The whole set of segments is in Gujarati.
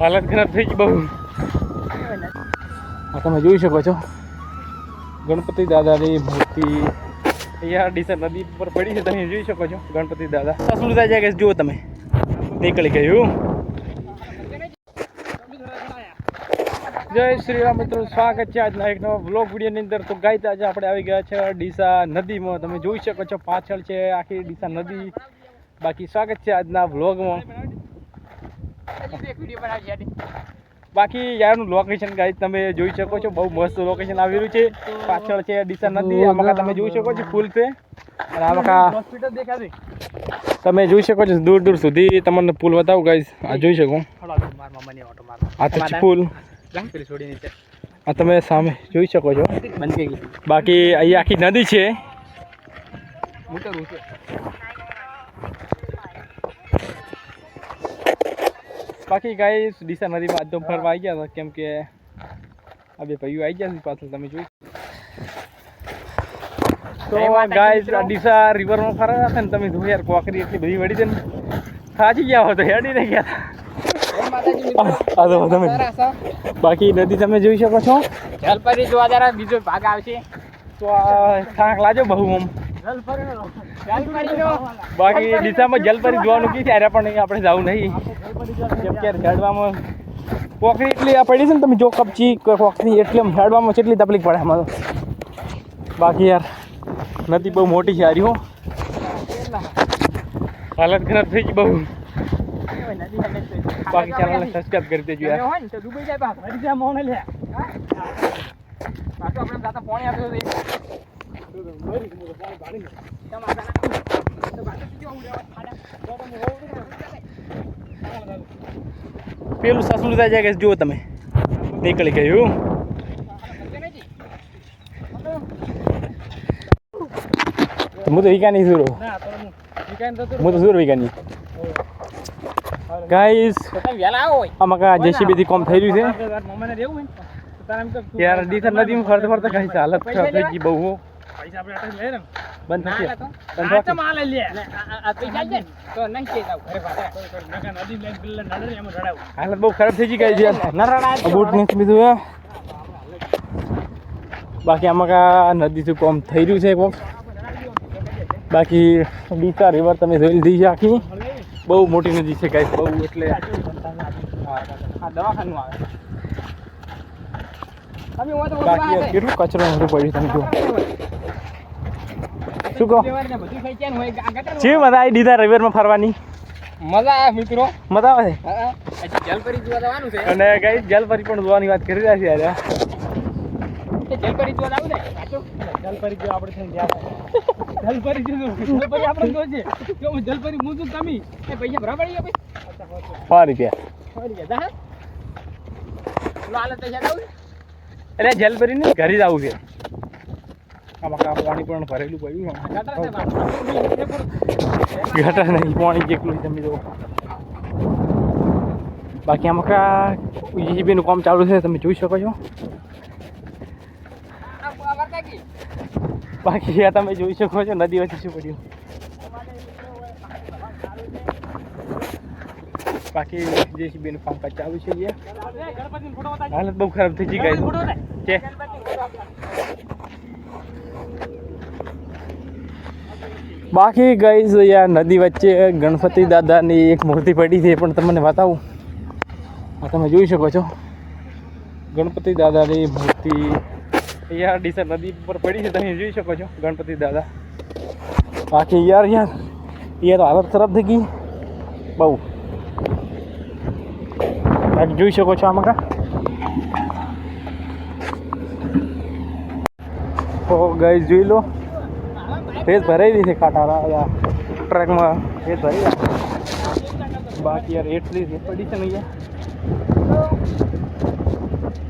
હાલત ખરાબ થઈ ગઈ બહુ. તમે જોઈ શકો છો ગણપતિ દાદાની મૂર્તિ અહીંયા ડીસા નદી પર પડી છે. તમે જોઈ શકો છો ગણપતિ દાદા શું થાય છે કે જુઓ તમે નીકળી ગયું. જય શ્રી રામ મિત્રો, સ્વાગત છે આજના એક નવા વ્લોગ વિડીયોની અંદર. તો ગાઈસ આજે આપણે આવી ગયા છે ડીસા નદીમાં. તમે જોઈ શકો છો પાછળ છે આખી ડીસા નદી. બાકી સ્વાગત છે આજના વ્લોગમાં. બાકી યારનું લોકેશન ગાઈસ તમે જોઈ શકો છો, બહુ મસ્ત લોકેશન આવેલું છે. પાછળ છે ડીસા નદી, આમાં તમે જોઈ શકો છો પુલ છે. અને આમાં હોસ્પિટલ દેખાશે, તમે જોઈ શકો છો દૂર દૂર સુધી. તમને પુલ બતાવું ગાઈસ, આ જોઈ શકો. આ તો પુલ આ તમે સામે જોઈ શકો છો. બાકી અહીંયા આખી નદી છે. બાકી ગાઈસ ડીસા નદીમાં આજ તો ફરવા આવી ગયા હતા, કેમ કે આ બે ભાઈઓ આવી ગયા છે પાછળ તમે જોઈ. તો ગાઈસ ડીસા રિવરમાં ફરવા હતા ને તમે જો યાર, કોકરી એટલી બધી વળી છે ને થાકી ગયા હોય તો હેડી નહીં ગયા. તમે બાકી નદી તમે જોઈ શકો છો. જલપરી જોવા જરા બીજો ભાગ આવશે તો થાક લાજો બહુ આમ. બાકી ડીસામાં જલપરી જોવાનું કી ત્યારે પણ નહીં આપણે જવું નહીં, કેમ કે હેડવામાં કોકરી એટલી આ પડી છે ને તમે જો કપચી કોકરી એટલી આમ હેડવામાં કેટલી તકલીફ પડે આમાં તો. બાકી યાર નદી બહુ મોટી છે હારી હો, હાલત ખરાબ થઈ ગઈ બહુ. બાકી ચેનલને સબસ્ક્રાઇબ કરી દેજો યાર. હોય ને તો ડૂબી જાય પાછો મરી જાય મોને લે પાછો આપણે દાતા પાણી આપ્યો છે પેલું સસલું થાય છે કે જુઓ તમે નીકળી ગયું. હું તો વીકા નહીં સુરો, હું તો સુર વીકા નહીં. ગાઈસ આમાં જેસીબી થી કામ થઈ રહ્યું છે યાર. ડીસા નદીમાં ફરતા ફરતા ગાઈસ હાલત ખરાબ થઈ ગઈ બહુ. બંધ થશે હાલત બહુ ખરાબ થઈ ગઈ ગાઈસ યાર. બૂટ નથી બીજું. બાકી આમાં નદીથી કામ થઈ રહ્યું છે કોક. બાકી ડીસા રિવર તમે જોઈ લીધી છે આખી, બહુ મોટી નદી છે ગાઈસ બહુ. એટલે દવાખાનું આવે. બાકી કેટલું કચરો બધું પડ્યું તમે જુઓ. શું કહો છે મજા આવી ડીસા રિવરમાં ફરવાની? મજા આવે મિત્રો, મજા આવે છે. જલપરી જોવા જવાનું છે અને ગાઈસ જલપરી પણ જોવાની વાત કરી રહ્યા છે યાર. જલપરી જોવા જવું ને જલપરી જો આપણે થઈને ગયા જલપરી જલપરી આપણે જોજે કે હું જલપરી મૂજું તમે એ પૈસા ભરા પડી ગયા ₹100 જા લાલ પૈસા દઉં એટલે જલપરી ને ઘરે જ આવું છે. આમાં પાણી પણ ભરેલું પડ્યું, ગટર નહીં પાણી જેટલું તમે જો. બાકી આમાં જીબીનું કામ ચાલુ છે તમે જોઈ શકો છો. બાકી આ તમે જોઈ શકો છો નદી વચ્ચે શું પડ્યું. બાકી જેસીબીનું કામકાજ ચાલુ છે. હાલત બહુ ખરાબ થઈ ગઈ છે. બાકી ગાઈસ યાર નદી વચ્ચે ગણપતિ દાદાની એક મૂર્તિ પડી છે, પણ તમને બતાવું. આ તમે જોઈ શકો છો ગણપતિ દાદાની મૂર્તિ અહીંયા ડીસા નદી પર પડી છે. તમે જોઈ શકો છો ગણપતિ દાદા. બાકી યાર યાર તો હાલત ખરાબ થઈ ગઈ બહુ. બાકી જોઈ શકો છો આમાં તો ગાઈસ જોઈ લો, રેત ભરાઈ છે કાંટા ટ્રકમાં રેત ભરી. બાકી યાર એટલી રેત પડી છે ને અહીંયા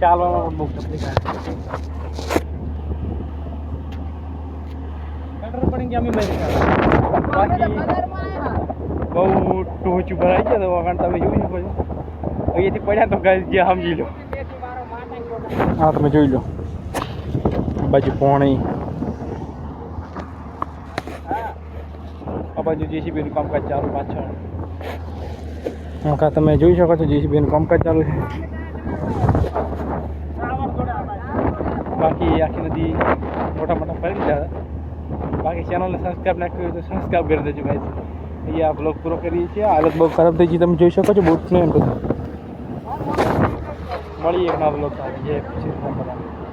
ચાલવામાં બહુ તકલીફ આવે. પડી ગયા અમે બાકી બહુ ટોચું ભરાઈ ગયા તો વખાણ તમે જોઈ શકો છો. અહીંયાથી પડ્યા તો ગાઈસ જે સમજી લો. હા તમે જોઈ લો બાજુ પોણી, આ બાજુ જેસીબીનું કામકાજ ચાલુ પાછળ. આમાં તમે જોઈ શકો છો જીસીબીનું કામકાજ ચાલુ છે. બાકી આખી નદી મોટા મોટા ફરી ગયા. બાકી ચેનલને સબસ્ક્રાઈબ ના કર્યું તો સબસ્ક્રાઈબ કરી દેજો ગાઈસ. અહીંયા આ બ્લોગ પૂરો કરીએ છીએ. હાલત બહુ ખરાબ થઈ ગઈ તમે જોઈ શકો છો બોટને એમ બધું. મળીએ એક નવા બ્લોગ સાથે. જય શ્રી રામ.